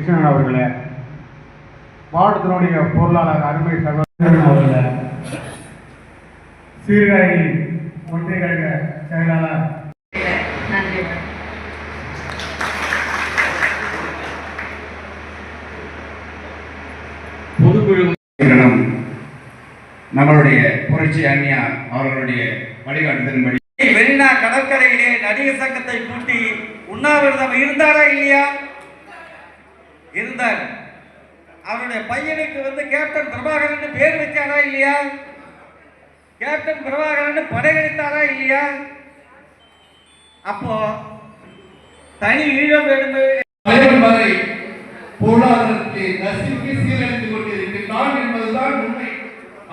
கிருஷ்ணன் அவர்களே, மாவட்டத்தினுடைய பொருளாளர் அருமை சகோதரன் அவர்களே, சீர்காழி ஒன்றிய கழக செயலாளர் பொதுக்குழு நம்மளுடைய புரட்சி அண்ணியார் அவர்களுடைய வழிகாட்டுதலின்படி மெரினா கடற்கரையிலே நடிகர் சங்கத்தை கூட்டி உண்ணாவிரதம் இருந்தாரா இல்லையா? இருந்தார். அவருடைய பையனுக்கு கேப்டன் பிரபாகரன் பேர் வச்சாரா இல்லையா? கேப்டன் பிரபாகரன் படையெடுத்தாரா இல்லையா? அப்போ தனி ஈழம் வரை பொருளாதாரத்தை நசுக்கி சீரழித்துக் கொண்டிருக்கிறான் என்பதுதான் உண்மை.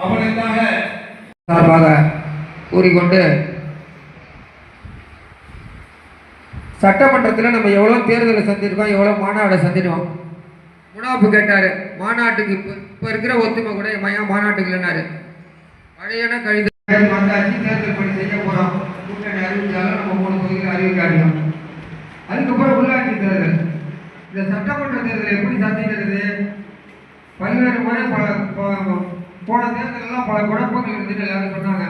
அவனுக்காக சார்பாக கூறிக்கொண்டு, சட்டமன்றத்தில் நம்ம எவ்வளோ தேர்தலை சந்திருக்கோம், எவ்வளோ மாநாடை சந்திருக்கோம். முனாப்பு கேட்டார், மாநாட்டுக்கு இப்போ இருக்கிற ஒத்துமை கூட மையம் மாநாட்டுக்கு இல்லைனாரு. பழையன கழித வந்தாச்சு, தேர்தல் பணி செய்ய போகிறோம். கூட்டணி அறிவிச்சாலும் நம்ம 3 தொகுதியில் அறிவிக்காடியும். அதுக்கப்புறம் உள்ளாட்சி தேர்தல். இந்த சட்டமன்ற தேர்தல் எப்படி சந்திக்கிறது? பல்வேறு முறை போன தேர்தலெல்லாம் பல குழப்பங்கள் இருந்துட்டு எல்லாரும் சொன்னாங்க.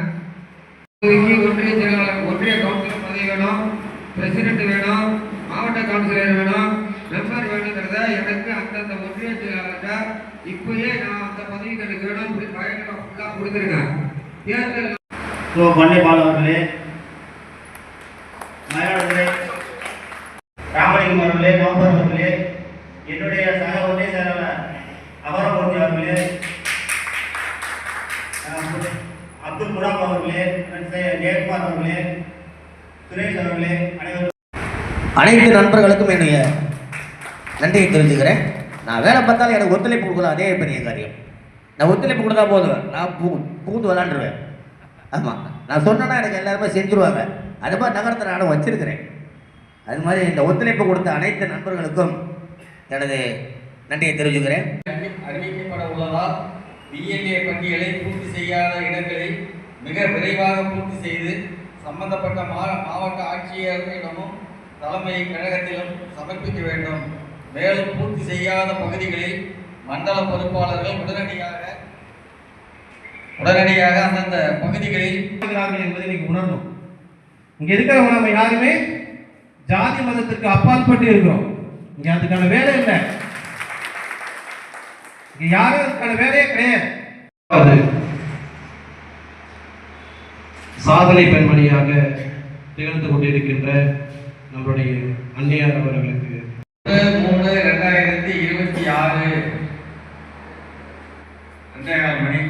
ஒன்றிய செயலாளர், ஒன்றிய கவுன்சிலர் பதவி வேணும், பிரசிடென்ட் வேணும், மாவட்ட கவுன்சிலர் வேணும், மெம்பர் வேணுங்கிறத எனக்கு அந்தந்த ஒன்றிய செயலாளர்கிட்ட இப்பயே நான் அந்த பதவிக்கு எனக்கு வேணும் இப்படி பயணம் ஃபுல்லாக கொடுத்துருக்கேன். தேர்தல் பண்ணை பாலவர்களே, மயிலாடுதுறை ராமலிங்கம் அவர்களே, நோபர் அவர்களே, என்னுடைய சக ஒன்றிய செயலாளர் அமரமூர்த்தி அவர்களே, அப்துல் குலாம் அவர்களே, ஜெயக்குமார் அவர்களே, சுரேஷ் அவர்களே, அனைத்து நண்பர்களுக்கும் என்னுடைய நன்றியை தெரிஞ்சுக்கிறேன். நான் வேலை பார்த்தாலும் எனக்கு ஒத்துழைப்பு கொடுக்குறேன், அதே பெரிய காரியம். நான் ஒத்துழைப்பு கொடுத்தா போதும், நான் புகுந்து விளாண்டுருவேன். ஆமாம், நான் சொன்னேன்னா எனக்கு எல்லாருமே செஞ்சுருவாங்க. அது மாதிரி நகரத்தை நானும் வச்சிருக்கிறேன். அது மாதிரி இந்த ஒத்துழைப்பு கொடுத்த அனைத்து நண்பர்களுக்கும் எனது நன்றியை தெரிவிச்சுக்கிறேன். அறிவிக்கப்பட உள்ளதால் பிஎல்ஏ பட்டியலை பூர்த்தி செய்யாத இடங்களை மிக விரைவாக பூர்த்தி செய்து சம்பந்தப்பட்ட மாவட்ட ஆட்சியரிடமும் தலைமை கழகத்திலும் சமர்ப்பிக்க வேண்டும். மேலும் பூர்த்தி செய்யாத பகுதிகளில் மண்டல பொறுப்பாளர்கள் உடனடியாக அந்தந்த பகுதிகளில் என்பதை நீங்க உணரணும். இங்க இருக்கிறவங்க நம்ம யாருமே ஜாதி மதத்திற்கு அப்பாற்பட்டு இருக்கிறோம். இங்க அதுக்கான வேலை இல்லை. இங்க யாரும் அதுக்கான வேலையே கிடையாது. சாதனை பெண்மணியாக திகழ்ந்து கொண்டிருக்கின்ற நம்மளுடைய அன்னையார் அவர்களுக்கு 3/2026 2:30 மணி